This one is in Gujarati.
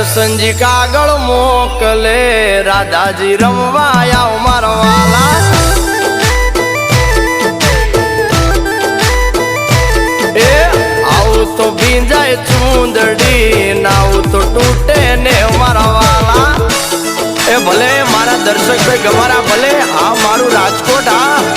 કરશનજી કાગળ મોકલે રાધાજી રમવા આવ મારવાલા એ આવું તો ભીંજાય ચૂંદડી નાવું તો તૂટે ને મારવાલા એ ભલે મારા દર્શક ભાઈ ગમારા ભલે આ મારું રાજકોટ આ